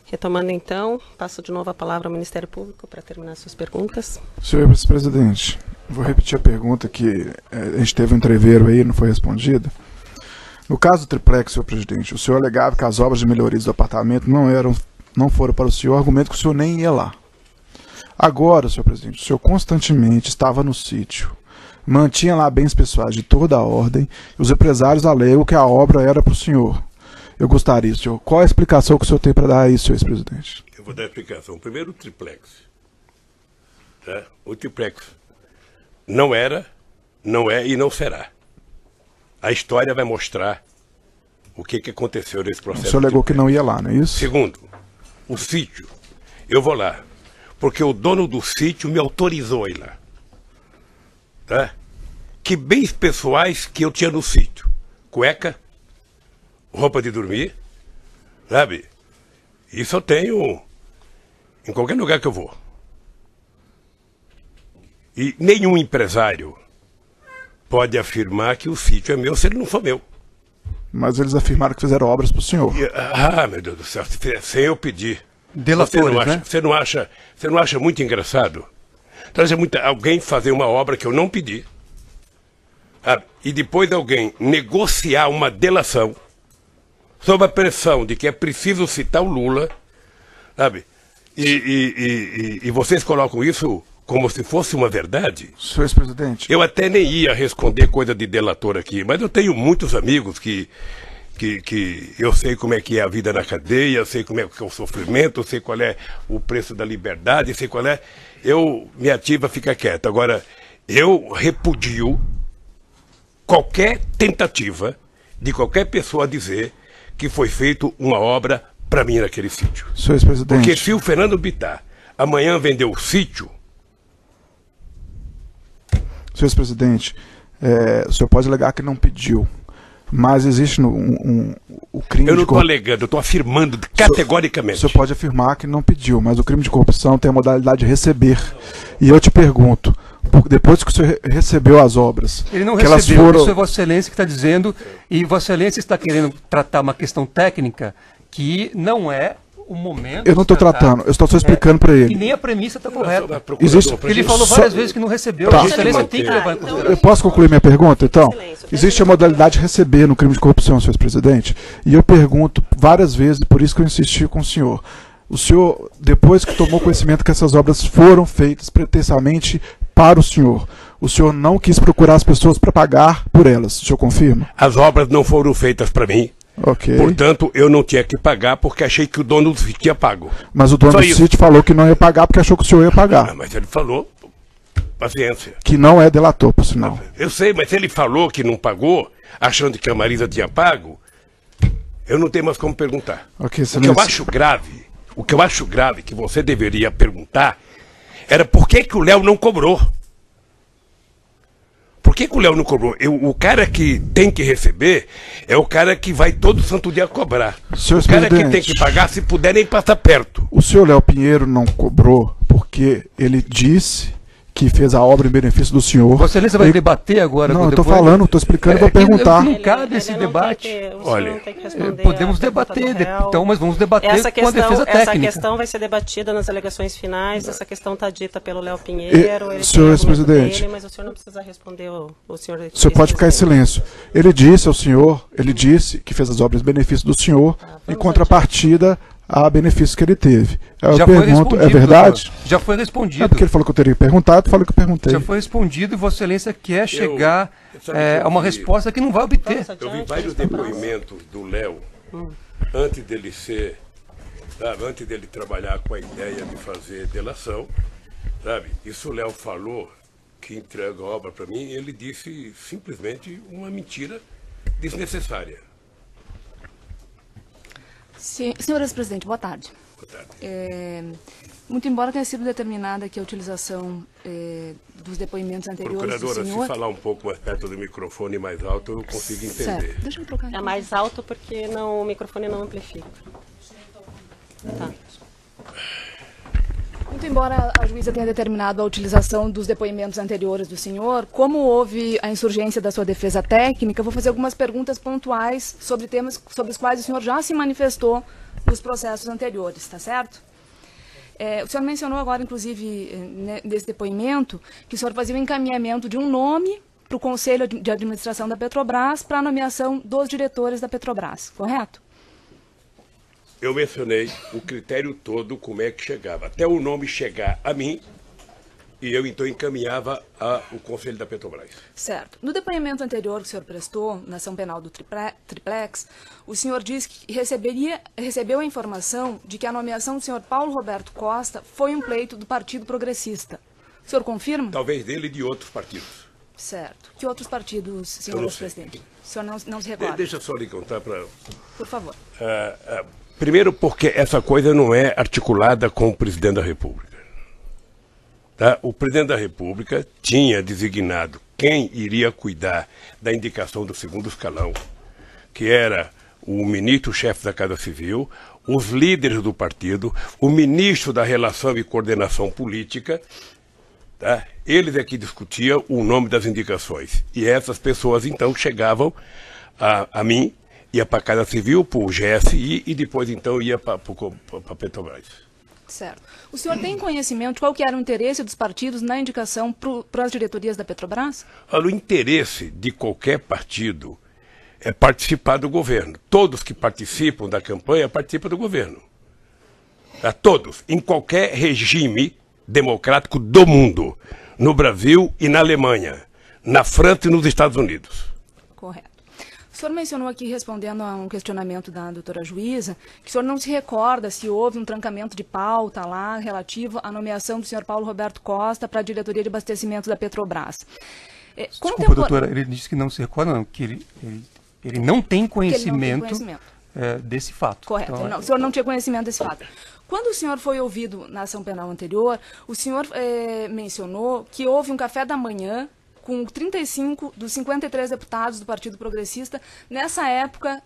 Retomando então, passo de novo a palavra ao Ministério Público para terminar suas perguntas. Senhor vice-presidente, vou repetir a pergunta que a gente teve um entreveiro aí, não foi respondida. No caso do triplex, senhor presidente, o senhor alegava que as obras de melhorias do apartamento não foram para o senhor, argumento que o senhor nem ia lá. Agora, senhor presidente, o senhor constantemente estava no sítio, mantinha lá bens pessoais de toda a ordem, e os empresários alegam que a obra era para o senhor. Eu gostaria, senhor, qual a explicação que o senhor tem para dar a isso, senhor ex-presidente? Eu vou dar a explicação. Primeiro, o triplex. Tá? O triplex não era, não é e não será. A história vai mostrar o que aconteceu nesse processo. O senhor alegou que não ia lá, não é isso? Segundo, o sítio. Eu vou lá, porque o dono do sítio me autorizou a ir lá. Tá? Que bens pessoais que eu tinha no sítio? Cueca, roupa de dormir, sabe? Isso eu tenho em qualquer lugar que eu vou. E nenhum empresário pode afirmar que o sítio é meu se ele não for meu. Mas eles afirmaram que fizeram obras para o senhor. Meu Deus do céu, sem eu pedir. Delatores, né? Você não acha muito engraçado? Alguém fazer uma obra que eu não pedi, sabe? E depois alguém negociar uma delação sob a pressão de que é preciso citar o Lula, sabe? E vocês colocam isso como se fosse uma verdade. Senhor ex-presidente. Eu até nem ia responder coisa de delator aqui, mas eu tenho muitos amigos que eu sei como é que é a vida na cadeia, eu sei como é que é o sofrimento, eu sei qual é o preço da liberdade, eu sei qual é. Minha ativa fica quieta. Agora, eu repudio qualquer tentativa de qualquer pessoa dizer que foi feita uma obra para mim naquele sítio. Senhor ex-presidente. Porque se o Fernando Bittar amanhã vender o sítio... Senhor ex-presidente, o senhor pode alegar que não pediu, mas existe o crime de corrupção... Eu não estou alegando, eu estou afirmando categoricamente. O senhor pode afirmar que não pediu, mas o crime de corrupção tem a modalidade de receber. E eu te pergunto, depois que o senhor recebeu as obras... Ele não que recebeu, elas foram... isso é Vossa Excelência que está dizendo, e Vossa Excelência está querendo tratar uma questão técnica que não é o momento... Eu não estou tratando, eu estou só explicando para ele. E nem a premissa está correta. Existe... Ele falou várias vezes que não recebeu, Tá. Vossa Excelência tem que levar em consideração. Eu posso concluir minha pergunta, então? Existe a modalidade de receber no crime de corrupção, senhor presidente, e eu pergunto várias vezes, por isso que eu insisti com o senhor, depois que tomou conhecimento que essas obras foram feitas pretensamente para o senhor não quis procurar as pessoas para pagar por elas, o senhor confirma? As obras não foram feitas para mim. Ok. Portanto, eu não tinha que pagar porque achei que o dono do sítio tinha pago. Mas o dono do sítio falou que não ia pagar porque achou que o senhor ia pagar. Mas ele falou, paciência. Que não é delator, por sinal. Eu sei, mas ele falou que não pagou, achando que a Marisa tinha pago, eu não tenho mais como perguntar. Ok, o que eu acho grave, que você deveria perguntar, era por que o Léo não cobrou. Por que o Léo não cobrou? O cara que tem que receber é o cara que vai todo santo dia cobrar. Senhor o cara que tem que pagar, se puder, nem passar perto. O senhor Léo Pinheiro não cobrou porque ele disse que fez a obra em benefício do senhor. Vossa Excelência vai debater agora? Não, eu estou falando, estou explicando e vou perguntar. Não cabe esse debate. Olha, podemos debater, então, mas vamos debater com a defesa técnica. Essa questão vai ser debatida nas alegações finais, essa questão está dita pelo Léo Pinheiro. Senhor ex-presidente, mas o senhor não precisa responder o senhor. O senhor pode ficar em silêncio. Ele disse ao senhor, ele disse que fez as obras em benefício do senhor, em contrapartida a benefício que ele teve. Eu pergunto, é verdade? Doutor. Já foi respondido. É porque ele falou que eu teria perguntado, falou que eu perguntei. Já foi respondido e Vossa Excelência quer chegar a uma resposta que não vai obter. Eu vi vários depoimentos do Léo antes dele antes dele trabalhar com a ideia de fazer delação, sabe? Isso o Léo falou que entrega a obra para mim, e ele disse simplesmente uma mentira desnecessária. Senhor ex-presidente, boa tarde. Boa tarde. Muito embora tenha sido determinada que a utilização dos depoimentos anteriores Procuradora, do senhor... se falar um pouco mais perto do microfone mais alto, eu consigo entender. Certo. Deixa eu trocar aqui. É mais alto porque o microfone não amplifica. Tá. Muito embora a juíza tenha determinado a utilização dos depoimentos anteriores do senhor, como houve a insurgência da sua defesa técnica, eu vou fazer algumas perguntas pontuais sobre temas sobre os quais o senhor já se manifestou nos processos anteriores, está certo? O senhor mencionou agora, inclusive, nesse depoimento, que o senhor fazia o encaminhamento de um nome para o Conselho de Administração da Petrobras para a nomeação dos diretores da Petrobras, correto? Eu mencionei o critério todo, como é que chegava. Até o nome chegar a mim, e eu então encaminhava ao Conselho da Petrobras. Certo. No depoimento anterior que o senhor prestou, na ação penal do Triplex, o senhor disse que recebeu a informação de que a nomeação do senhor Paulo Roberto Costa foi um pleito do Partido Progressista. O senhor confirma? Talvez dele e de outros partidos. Certo. Que outros partidos, senhor presidente? O senhor não se recorda? Deixa eu só lhe contar para... Por favor. Primeiro porque essa coisa não é articulada com o presidente da República. Tá? O presidente da República tinha designado quem iria cuidar da indicação do segundo escalão, que era o ministro-chefe da Casa Civil, os líderes do partido, o ministro da Relação e Coordenação Política. Tá? Eles é que discutiam o nome das indicações. E essas pessoas, então, chegavam a mim, ia para a Casa Civil, para o GSI, e depois, então, ia para a Petrobras. Certo. O senhor tem conhecimento de qual que era o interesse dos partidos na indicação para as diretorias da Petrobras? Olha, o interesse de qualquer partido é participar do governo. Todos que participam da campanha participam do governo. Tá? Todos, em qualquer regime democrático do mundo, no Brasil e na Alemanha, na França e nos Estados Unidos. Correto. O senhor mencionou aqui, respondendo a um questionamento da doutora juíza, que o senhor não se recorda se houve um trancamento de pauta lá relativo à nomeação do senhor Paulo Roberto Costa para a diretoria de abastecimento da Petrobras. Desculpa, doutora, ele disse que não se recorda, não, que ele não tem conhecimento, desse fato. Correto, então, não, o senhor não tinha conhecimento desse fato. Quando o senhor foi ouvido na ação penal anterior, o senhor mencionou que houve um café da manhã com 35 dos 53 deputados do Partido Progressista, nessa época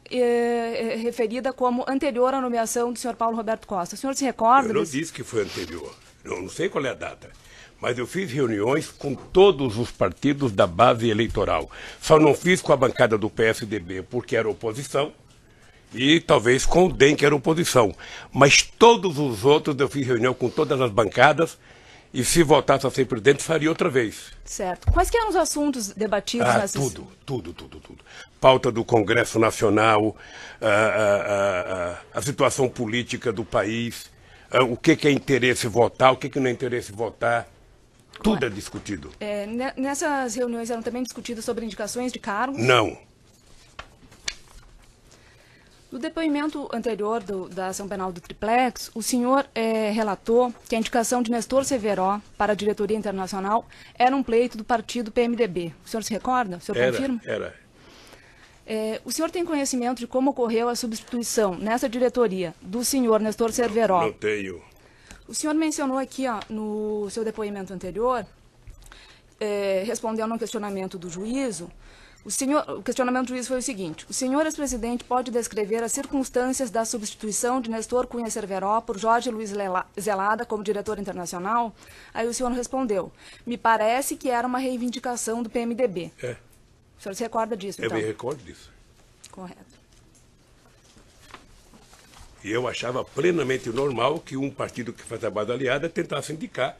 referida como anterior à nomeação do senhor Paulo Roberto Costa. O senhor se recorda? Eu não disse que foi anterior, eu não sei qual é a data, mas eu fiz reuniões com todos os partidos da base eleitoral. Só não fiz com a bancada do PSDB, porque era oposição, e talvez com o DEM, que era oposição. Mas todos os outros eu fiz reunião com todas as bancadas, e se voltasse a ser presidente, faria outra vez. Certo. Quais que eram os assuntos debatidos nessas... Tudo. Pauta do Congresso Nacional, a situação política do país, o que é interesse votar, o que não é interesse votar. Tudo é discutido. Nessas reuniões eram também discutidas sobre indicações de cargos? Não. No depoimento anterior da ação penal do Triplex, o senhor relatou que a indicação de Nestor Severo para a diretoria internacional era um pleito do partido PMDB. O senhor se recorda? O senhor confirma? Era. O senhor tem conhecimento de como ocorreu a substituição nessa diretoria do senhor Nestor Severo? Não tenho. O senhor mencionou aqui, no seu depoimento anterior, respondendo a um questionamento do juízo, o questionamento do juiz foi o seguinte: o senhor ex-presidente pode descrever as circunstâncias da substituição de Nestor Cunha Cerveró por Jorge Luiz Zelada como diretor internacional? Aí o senhor respondeu: me parece que era uma reivindicação do PMDB. O senhor se recorda disso, então? Eu me recordo disso. Correto. E eu achava plenamente normal que um partido que faz a base aliada tentasse indicar.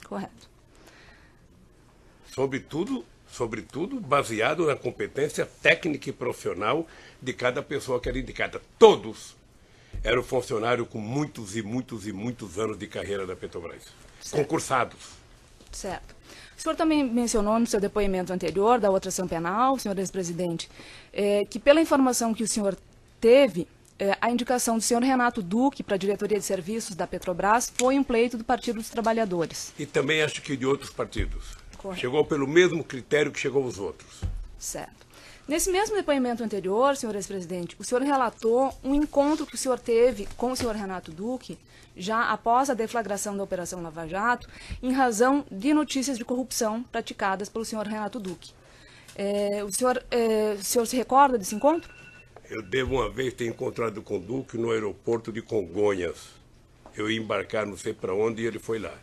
Correto. Sobretudo baseado na competência técnica e profissional de cada pessoa que era indicada. Todos eram funcionários com muitos anos de carreira da Petrobras. Certo. Concursados. Certo. O senhor também mencionou no seu depoimento anterior da outra ação penal, senhor ex-presidente, que pela informação que o senhor teve, a indicação do senhor Renato Duque para a diretoria de serviços da Petrobras foi um pleito do Partido dos Trabalhadores. E também acho que de outros partidos. Correto. Chegou pelo mesmo critério que chegou os outros. Certo. Nesse mesmo depoimento anterior, senhor ex-presidente, o senhor relatou um encontro que o senhor teve com o senhor Renato Duque, já após a deflagração da Operação Lava Jato, em razão de notícias de corrupção praticadas pelo senhor Renato Duque. O senhor se recorda desse encontro? Eu devo uma vez ter encontrado com o Duque no aeroporto de Congonhas. Eu ia embarcar não sei para onde e ele foi lá.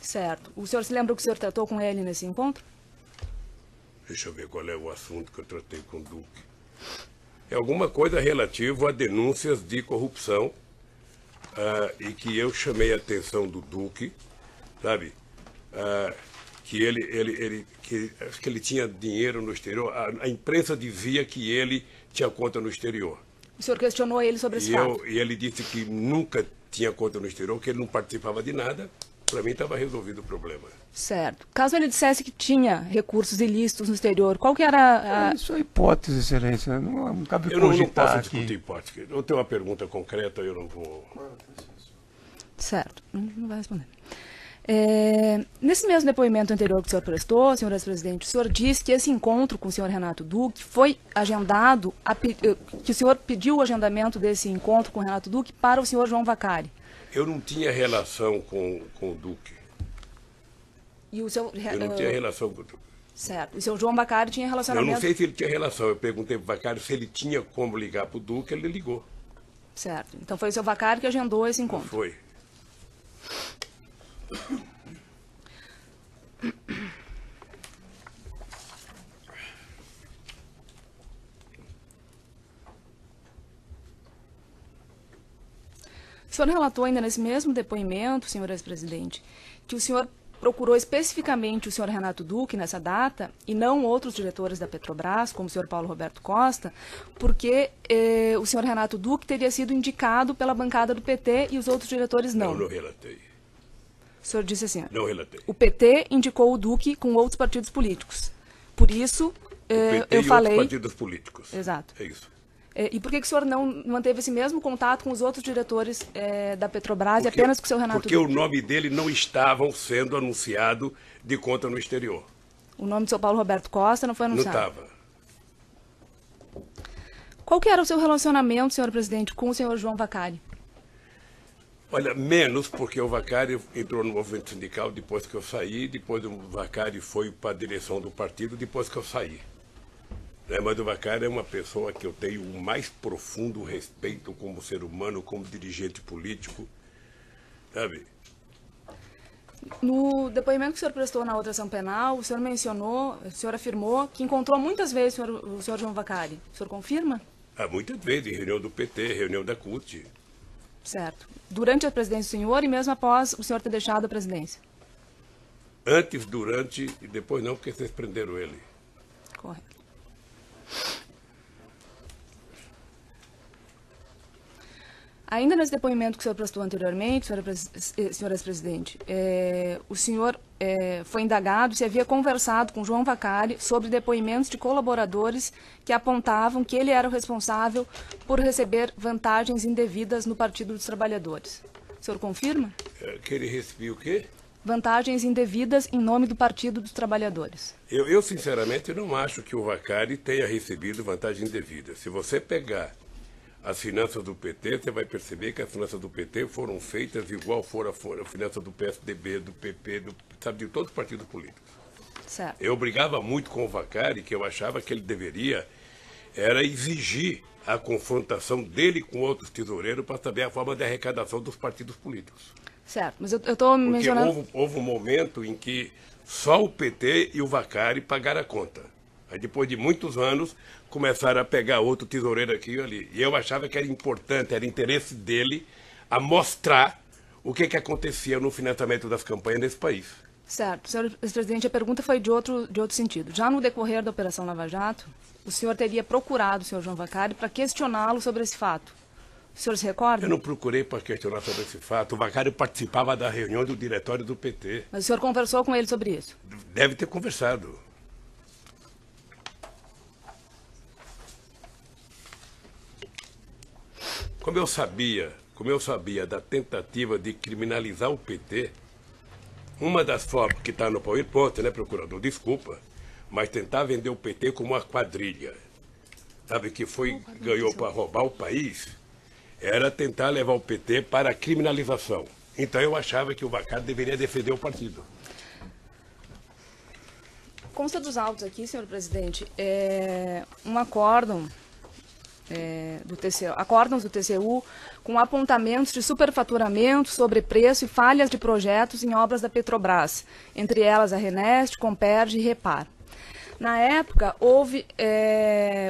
Certo. O senhor se lembra o que o senhor tratou com ele nesse encontro? Deixa eu ver qual é o assunto que eu tratei com o Duque. É alguma coisa relativa a denúncias de corrupção e que eu chamei a atenção do Duque, sabe? Que acho que ele tinha dinheiro no exterior. A imprensa dizia que ele tinha conta no exterior. O senhor questionou ele sobre esse fato? E ele disse que nunca tinha conta no exterior, que ele não participava de nada. Para mim estava resolvido o problema. Certo. Caso ele dissesse que tinha recursos ilícitos no exterior, qual que era a... Isso é hipótese, excelência. Não cabe eu não cogitar posso discutir hipótese. Eu tenho uma pergunta concreta, eu não vou... Certo. Não vai responder. Nesse mesmo depoimento anterior que o senhor prestou, senhor ex-presidente, o senhor disse que esse encontro com o senhor Renato Duque foi agendado, que o senhor pediu o agendamento desse encontro com o Renato Duque para o senhor João Vacari. Eu não tinha relação com o Duque. E o seu... Eu não tinha relação com o Duque. Certo. E o seu João Vacari tinha relacionamento... Eu não sei se ele tinha relação. Eu perguntei para o Vacari se ele tinha como ligar para o Duque, ele ligou. Certo. Então foi o seu Vacari que agendou esse encontro. Foi. O senhor relatou ainda nesse mesmo depoimento, senhor ex-presidente, que o senhor procurou especificamente o senhor Renato Duque nessa data e não outros diretores da Petrobras, como o senhor Paulo Roberto Costa, porque o senhor Renato Duque teria sido indicado pela bancada do PT e os outros diretores não. Não relatei. O senhor disse assim, não relatei. O PT indicou o Duque com outros partidos políticos. Por isso, eu falei... outros partidos políticos. Exato. É isso. E por que o senhor não manteve esse mesmo contato com os outros diretores da Petrobras e apenas com o seu Renato Porque Duque? o nome dele não estava sendo anunciado de conta no exterior. O nome do seu Paulo Roberto Costa não foi anunciado? Não estava. Qual que era o seu relacionamento, senhor presidente, com o senhor João Vacari? Olha, menos porque o Vacari entrou no movimento sindical depois que eu saí, depois o Vacari foi para a direção do partido depois que eu saí. Mas o Vacari é uma pessoa que eu tenho o mais profundo respeito como ser humano, como dirigente político, sabe? No depoimento que o senhor prestou na outra ação penal, o senhor mencionou, o senhor afirmou que encontrou muitas vezes o senhor João Vacari. O senhor confirma? Muitas vezes, em reunião do PT, reunião da CUT. Certo. Durante a presidência do senhor e mesmo após o senhor ter deixado a presidência? Antes, durante e depois não, porque vocês prenderam ele. Correto. Ainda nesse depoimento que o senhor prestou anteriormente, senhor ex-presidente, o senhor foi indagado se havia conversado com João Vacari sobre depoimentos de colaboradores que apontavam que ele era o responsável por receber vantagens indevidas no Partido dos Trabalhadores. O senhor confirma? Que ele recebia o quê? Vantagens indevidas em nome do Partido dos Trabalhadores. Eu sinceramente, não acho que o Vacari tenha recebido vantagem indevida. Se você pegar as finanças do PT, você vai perceber que as finanças do PT foram feitas igual foram a finança do PSDB, do PP, de todos os partidos políticos. Certo. Eu brigava muito com o Vacari, que eu achava que ele deveria era exigir a confrontação dele com outros tesoureiros para saber a forma de arrecadação dos partidos políticos. Certo, mas eu estou mencionando... Porque houve um momento em que só o PT e o Vacari pagaram a conta. Aí depois de muitos anos, começaram a pegar outro tesoureiro aqui e ali. E eu achava que era importante, era interesse dele a mostrar o que acontecia no financiamento das campanhas nesse país. Certo. Senhor ex-presidente, a pergunta foi de outro sentido. Já no decorrer da Operação Lava Jato, o senhor teria procurado o senhor João Vacari para questioná-lo sobre esse fato. O senhor se recorda? Eu não procurei para questionar sobre esse fato. O Vacari participava da reunião do diretório do PT. Mas o senhor conversou com ele sobre isso? Deve ter conversado. Como eu sabia da tentativa de criminalizar o PT, uma das formas que está no PowerPoint, né, procurador, desculpa, mas tentar vender o PT como uma quadrilha, sabe, que ganhou para roubar o país, era tentar levar o PT para a criminalização. Então eu achava que o Vacari deveria defender o partido. Consta dos autos aqui, senhor presidente, um acórdão acórdãos do TCU com apontamentos de superfaturamento, sobrepreço e falhas de projetos em obras da Petrobras, entre elas a Renest, Comperj e Repar. Na época, houve...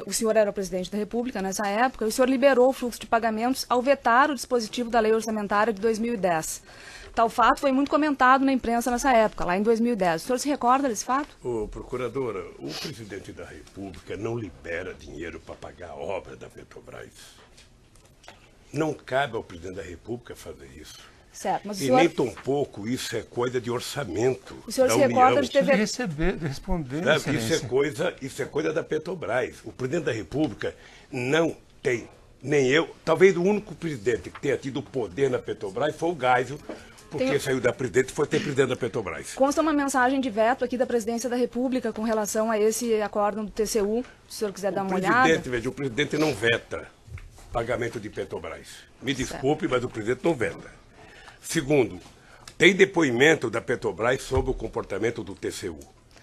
o senhor era o presidente da República nessa época, e o senhor liberou o fluxo de pagamentos ao vetar o dispositivo da Lei Orçamentária de 2010. Tal fato foi muito comentado na imprensa nessa época, lá em 2010. O senhor se recorda desse fato? Ô, procuradora, o presidente da República não libera dinheiro para pagar a obra da Petrobras. Não cabe ao presidente da República fazer isso. Certo, mas o E senhor... nem tampouco isso é coisa de orçamento O senhor da se União. recorda de ter... Responder, Sabe, isso é coisa da Petrobras. O presidente da República não tem, nem eu, talvez o único presidente que tenha tido poder na Petrobras foi o Geisel, porque saiu da presidente e foi ter presidente da Petrobras. Consta uma mensagem de veto aqui da Presidência da República com relação a esse acórdão do TCU, se o senhor quiser dar uma olhada. Veja, o presidente não veta pagamento de Petrobras. Me desculpe, mas o presidente não veta. Segundo, tem depoimento da Petrobras sobre o comportamento do TCU.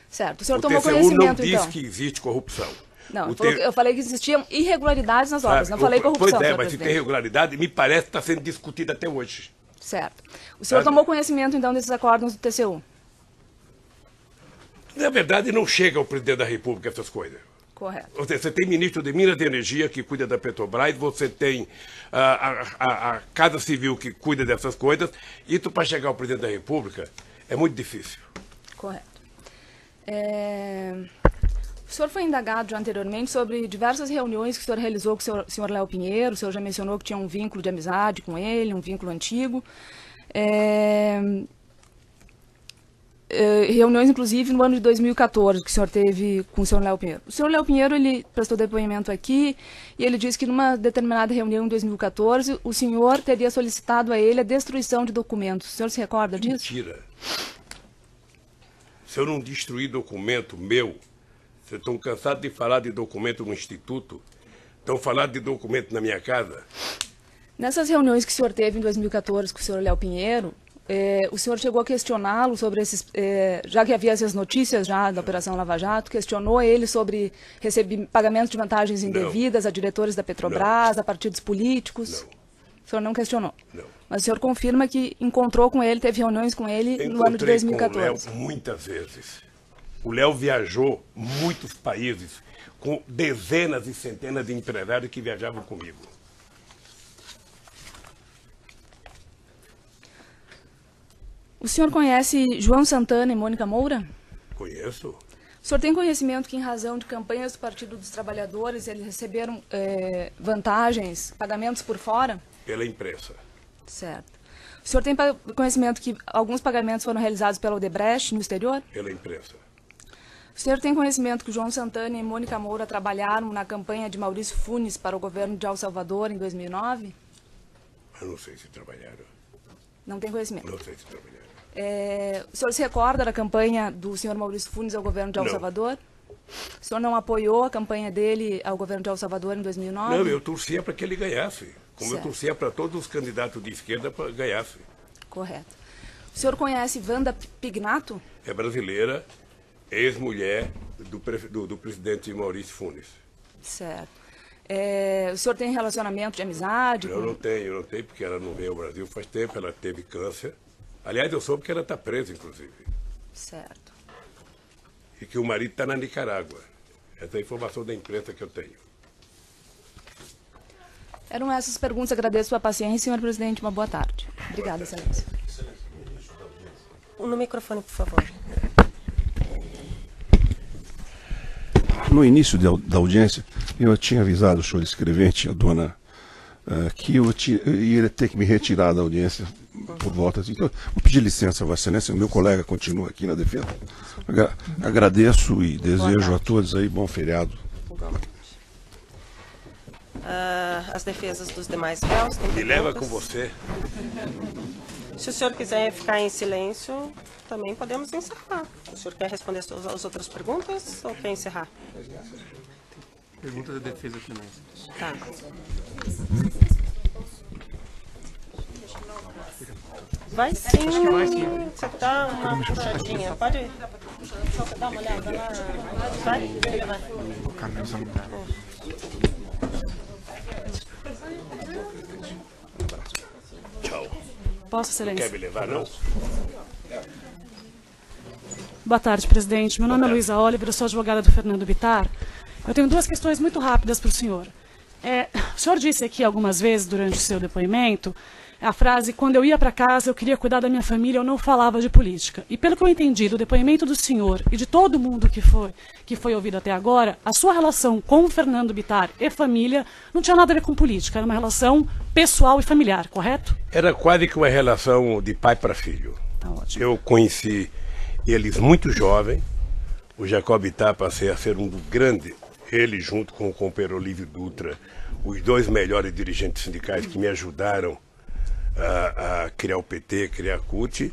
Certo, o senhor O tomou TCU conhecimento, não diz então? que existe corrupção. Não, eu falei que existiam irregularidades nas obras, não falei corrupção, Pois é, senhor mas se presidente. tem irregularidade, me parece que está sendo discutida até hoje. Certo. O senhor tomou conhecimento, então, desses acórdãos do TCU? Na verdade, não chega ao presidente da República essas coisas. Correto. Você tem ministro de Minas e Energia que cuida da Petrobras, você tem a Casa Civil que cuida dessas coisas. Isso para chegar ao presidente da República é muito difícil. Correto. O senhor foi indagado já anteriormente sobre diversas reuniões que o senhor realizou com o senhor Léo Pinheiro. O senhor já mencionou que tinha um vínculo de amizade com ele, um vínculo antigo. Reuniões, inclusive, no ano de 2014, que o senhor teve com o senhor Léo Pinheiro. O senhor Léo Pinheiro, ele prestou depoimento aqui e ele disse que numa determinada reunião em 2014, o senhor teria solicitado a ele a destruição de documentos. O senhor se recorda disso? Mentira. Se eu não destruir documento meu, vocês estão cansados de falar de documento no Instituto, estão falando de documento na minha casa? Nessas reuniões que o senhor teve em 2014 com o senhor Léo Pinheiro, o senhor chegou a questioná-lo sobre esses, já que havia essas notícias já da Operação Lava Jato, questionou ele sobre pagamento de vantagens indevidas a diretores da Petrobras, a partidos políticos? Não. O senhor não questionou? Não. Mas o senhor confirma que encontrou com ele, teve reuniões com ele no ano de 2014? Com o Léo muitas vezes. O Léo viajou muitos países com dezenas e centenas de empresários que viajavam comigo. O senhor conhece João Santana e Mônica Moura? Conheço. O senhor tem conhecimento que, em razão de campanhas do Partido dos Trabalhadores, eles receberam vantagens, pagamentos por fora? Pela imprensa. Certo. O senhor tem conhecimento que alguns pagamentos foram realizados pela Odebrecht no exterior? Pela imprensa. O senhor tem conhecimento que João Santana e Mônica Moura trabalharam na campanha de Maurício Funes para o governo de El Salvador em 2009? Eu não sei se trabalharam. Não tem conhecimento? Não sei se trabalharam. O senhor se recorda da campanha do senhor Maurício Funes ao governo de El Salvador? O senhor não apoiou a campanha dele ao governo de El Salvador em 2009? Não, eu torcia para que ele ganhasse. Como eu torcia para todos os candidatos de esquerda para que ganhasse. Correto. O senhor conhece Wanda Pignato? É brasileira, ex-mulher do presidente Maurício Funes. Certo. O senhor tem relacionamento de amizade? Eu não tenho, porque ela não veio ao Brasil faz tempo, ela teve câncer. Aliás, eu soube que ela está presa, inclusive. Certo. E que o marido está na Nicarágua. Essa é a informação da imprensa que eu tenho. Eram essas perguntas. Agradeço a sua paciência, senhor presidente. Uma boa tarde. Obrigada, excelência. No microfone, por favor. No início da audiência, eu tinha avisado o senhor escrevente, a dona, que eu ia ter que me retirar da audiência por volta. Então, vou pedir licença, Vossa Excelência, meu colega continua aqui na defesa. Agradeço e desejo a todos aí bom feriado. As defesas dos demais réus. Me leva com você. Se o senhor quiser ficar em silêncio, também podemos encerrar. O senhor quer responder as outras perguntas ou quer encerrar? Pergunta da defesa também. Tá. Vai sim. Você dá uma puxadinha. Pode só dar uma olhada lá. Vai. Tchau. Posso, excelência? Quer me levar, não? Boa tarde, presidente. Meu nome é Luísa Oliver, eu sou advogada do Fernando Bittar. Eu tenho duas questões muito rápidas para o senhor. O senhor disse aqui algumas vezes durante o seu depoimento a frase: quando eu ia para casa eu queria cuidar da minha família, eu não falava de política. E pelo que eu entendi do depoimento do senhor e de todo mundo que foi ouvido até agora, a sua relação com o Fernando Bittar e família não tinha nada a ver com política, era uma relação pessoal e familiar, correto? Era quase que uma relação de pai para filho. Tá ótimo. Eu conheci eles muito jovem. O Jacob Bittar passei a ser um dos grandes, ele junto com o companheiro Olívio Dutra, os dois melhores dirigentes sindicais que me ajudaram a criar o PT, criar a CUT,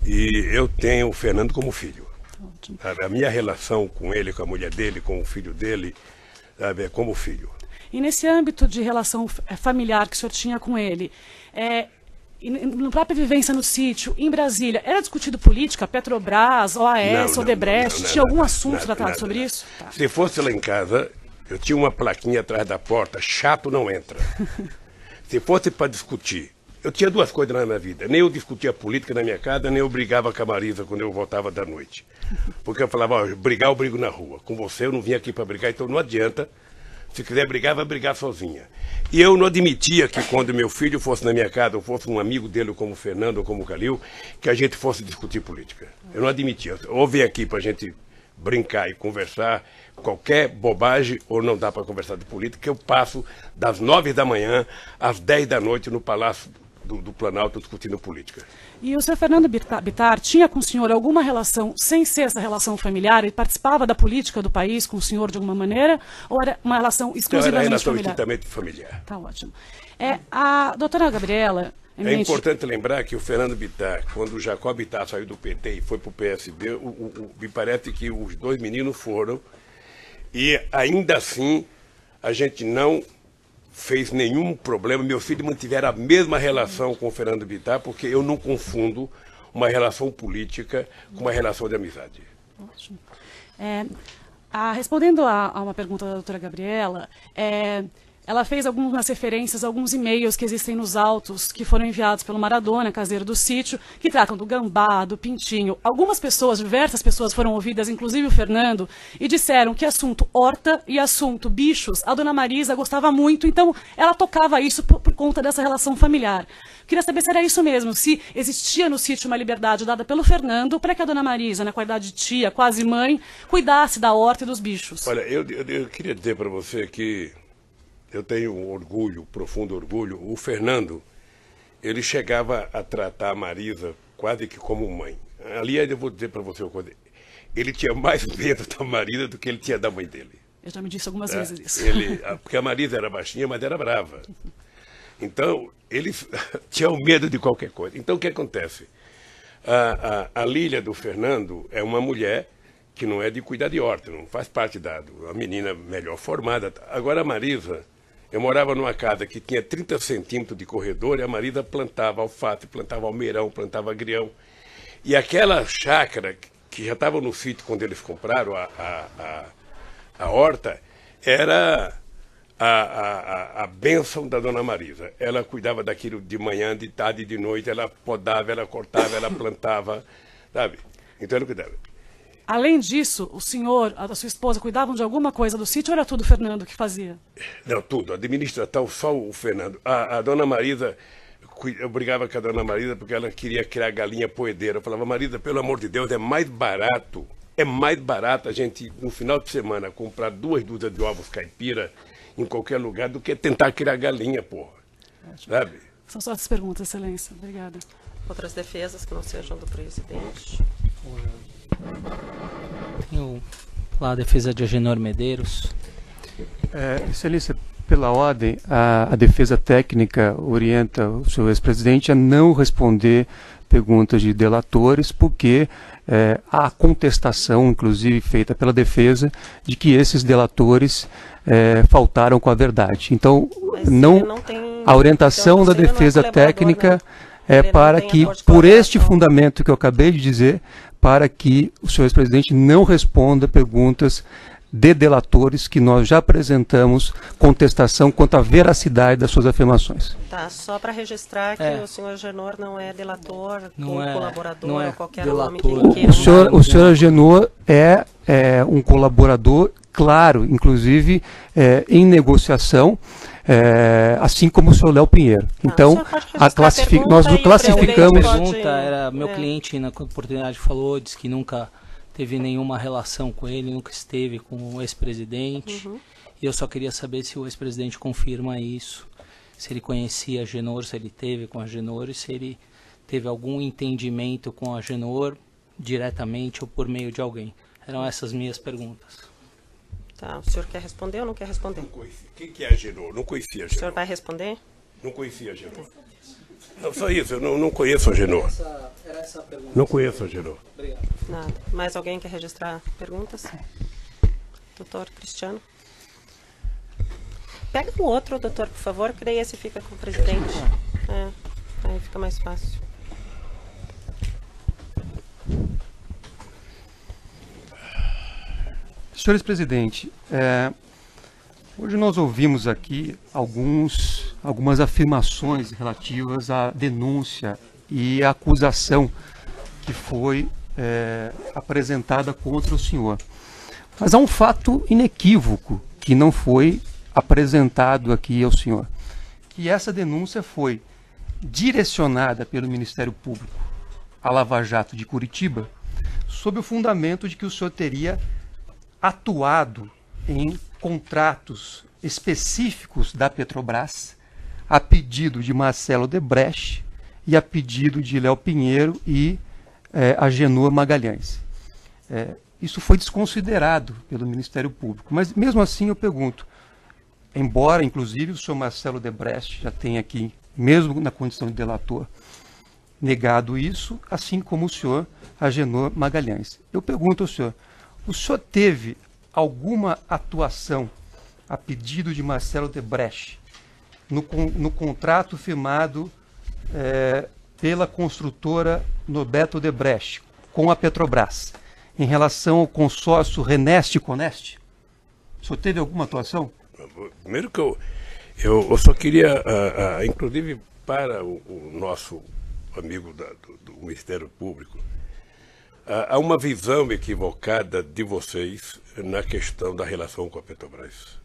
e eu tenho o Fernando como filho. Ótimo. A minha relação com ele, com a mulher dele, com o filho dele, sabe, é como filho. E nesse âmbito de relação familiar que o senhor tinha com ele, e na própria vivência no sítio, em Brasília, era discutido política, Petrobras, OAS, Odebrecht, tinha algum assunto tratado sobre isso? Tá. Se fosse lá em casa, eu tinha uma plaquinha atrás da porta: chato não entra. Se fosse para discutir, eu tinha duas coisas na minha vida: nem eu discutia política na minha casa, nem eu brigava com a Marisa quando eu voltava da noite. Porque eu falava: ó, brigar eu brigo na rua, com você eu não vim aqui para brigar, então não adianta. Se quiser brigar, vai brigar sozinha. E eu não admitia que quando meu filho fosse na minha casa, ou fosse um amigo dele, como o Fernando ou como o Calil, que a gente fosse discutir política. Eu não admitia. Ou vem aqui para a gente brincar e conversar qualquer bobagem, ou não dá para conversar de política, eu passo das 9 da manhã às 10 da noite no Palácio do Planalto discutindo política. E o senhor Fernando Bittar tinha com o senhor alguma relação, sem ser essa relação familiar? Ele participava da política do país com o senhor de alguma maneira? Ou era uma relação exclusivamente familiar? Era estritamente familiar. Tá ótimo. A doutora Gabriela... É importante lembrar que o Fernando Bittar, quando o Jacob Bittar saiu do PT e foi para o PSB, me parece que os dois meninos foram, e ainda assim a gente não fez nenhum problema. Meu filho mantiver a mesma relação com o Fernando Bittar, porque eu não confundo uma relação política com uma relação de amizade. Ótimo. Respondendo a uma pergunta da doutora Gabriela, ela fez algumas referências a alguns e-mails que existem nos autos que foram enviados pelo Maradona, caseiro do sítio, que tratam do gambá, do pintinho. Algumas pessoas, diversas pessoas foram ouvidas, inclusive o Fernando, e disseram que assunto horta e assunto bichos, a dona Marisa gostava muito, então ela tocava isso por conta dessa relação familiar. Queria saber se era isso mesmo, se existia no sítio uma liberdade dada pelo Fernando para que a dona Marisa, na qualidade de tia, quase mãe, cuidasse da horta e dos bichos. Olha, eu queria dizer para você que eu tenho um orgulho, profundo orgulho. O Fernando, ele chegava a tratar a Marisa quase que como mãe. Aliás, eu vou dizer para você uma coisa: ele tinha mais medo da Marisa do que ele tinha da mãe dele. Eu já me disse algumas vezes isso. Porque a Marisa era baixinha, mas era brava. Então, ele tinha medo de qualquer coisa. Então, o que acontece? A Lília do Fernando é uma mulher que não é de cuidar de horta, não faz parte da menina melhor formada. Agora, a Marisa... Eu morava numa casa que tinha 30 centímetros de corredor e a Marisa plantava alface, plantava almeirão, plantava agrião. E aquela chácara que já estava no sítio quando eles compraram a horta, era a bênção da dona Marisa. Ela cuidava daquilo de manhã, de tarde e de noite, ela podava, ela cortava, ela plantava, sabe? Então ela cuidava. Além disso, o senhor, a sua esposa, cuidavam de alguma coisa do sítio ou era tudo o Fernando que fazia? Não, tudo. Administração, só o Fernando. A dona Marisa, eu brigava com a dona Marisa porque ela queria criar galinha poedeira. Eu falava: Marisa, pelo amor de Deus, é mais barato a gente, no final de semana, comprar 2 dúzias de ovos caipira em qualquer lugar do que tentar criar galinha, porra. Sabe? São só essas perguntas, excelência. Obrigada. Outras defesas que não sejam do presidente? Tenho lá a defesa de Agenor Medeiros. Excelência, pela ordem, a defesa técnica orienta o senhor ex-presidente a não responder perguntas de delatores, porque há contestação, inclusive feita pela defesa, de que esses delatores faltaram com a verdade. Então, a orientação da defesa técnica é para que, por este fundamento que eu acabei de dizer, para que o senhor ex-presidente não responda perguntas de delatores que nós já apresentamos contestação quanto à veracidade das suas afirmações. Tá, só para registrar que o senhor Agenor não é delator, Não ou é- colaborador, não é ou qualquer delator. nome que queira. O senhor Agenor é um colaborador, claro, inclusive em negociação, assim como o senhor Léo Pinheiro. Então, o senhor pode registrar a pergunta nós e o o classificamos... presidente A pode- pergunta era, meu cliente na oportunidade falou, disse que nunca teve nenhuma relação com ele, nunca esteve com o ex-presidente. E eu só queria saber se o ex-presidente confirma isso, se ele conhecia a Agenor, se ele teve com a Agenor e se ele teve algum entendimento com a Agenor diretamente ou por meio de alguém. Eram essas minhas perguntas. Tá, o senhor quer responder ou não quer responder? Quem que é a Agenor? Não conhecia a O senhor Agenor. vai responder? Não conhecia a Agenor. Não, só isso, eu não conheço a Agenor. Era essa a pergunta. Não conheço a Agenor. Nada. Mais alguém quer registrar perguntas? Doutor Cristiano? Pega o outro, doutor, por favor, que daí esse fica com o presidente. Aí fica mais fácil. Senhores presidente, hoje nós ouvimos aqui algumas afirmações relativas à denúncia e à acusação que foi apresentada contra o senhor. Mas há um fato inequívoco que não foi apresentado aqui ao senhor, que essa denúncia foi direcionada pelo Ministério Público à Lava Jato de Curitiba sob o fundamento de que o senhor teria atuado em contratos específicos da Petrobras a pedido de Marcelo Debrecht e a pedido de Léo Pinheiro e Agenor Magalhães. Isso foi desconsiderado pelo Ministério Público, mas mesmo assim eu pergunto, embora inclusive o senhor Marcelo Debrecht já tenha aqui, mesmo na condição de delator, negado isso, assim como o senhor Agenor Magalhães. Eu pergunto ao senhor, o senhor teve alguma atuação a pedido de Marcelo Debrecht no contrato firmado pela construtora Norberto Debrecht com a Petrobras em relação ao consórcio Reneste-Coneste? O senhor teve alguma atuação? Primeiro que eu só queria, inclusive para o nosso amigo do Ministério Público, há uma visão equivocada de vocês na questão da relação com a Petrobras.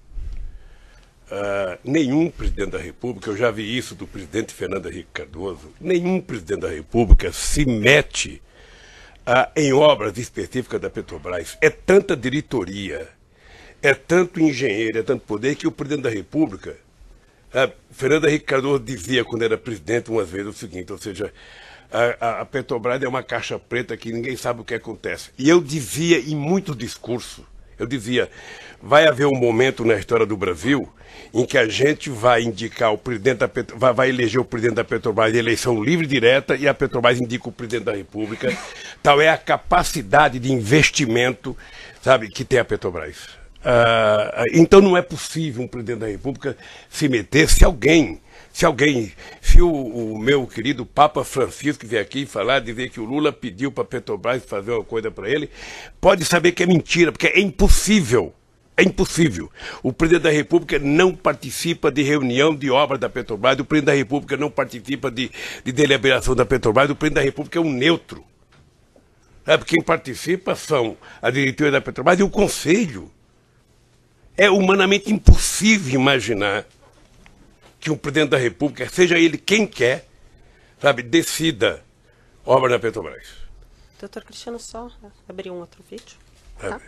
Nenhum presidente da República, eu já vi isso do presidente Fernando Henrique Cardoso, nenhum presidente da República se mete em obras específicas da Petrobras. É tanta diretoria, é tanto engenheiro, é tanto poder que o presidente da República, Fernando Henrique Cardoso dizia quando era presidente umas vezes o seguinte, ou seja, a Petrobras é uma caixa preta que ninguém sabe o que acontece. E eu dizia em muitos discursos, eu dizia, vai haver um momento na história do Brasil em que a gente vai indicar o presidente da Petrobras, vai eleger o presidente da Petrobras em eleição livre e direta e a Petrobras indica o presidente da República. Tal é a capacidade de investimento, sabe, que tem a Petrobras. Então não é possível um presidente da República se meter se o meu querido Papa Francisco vier aqui falar, dizer que o Lula pediu para a Petrobras fazer uma coisa para ele, pode saber que é mentira, porque é impossível. É impossível. O presidente da República não participa de reunião de obras da Petrobras, o presidente da República não participa de deliberação da Petrobras, o presidente da República é um neutro. Quem participa são a diretoria da Petrobras e o Conselho. É humanamente impossível imaginar que um presidente da República, seja ele quem quer, sabe, decida obra da Petrobras. Doutor Cristiano, só abrir um outro vídeo. Tá?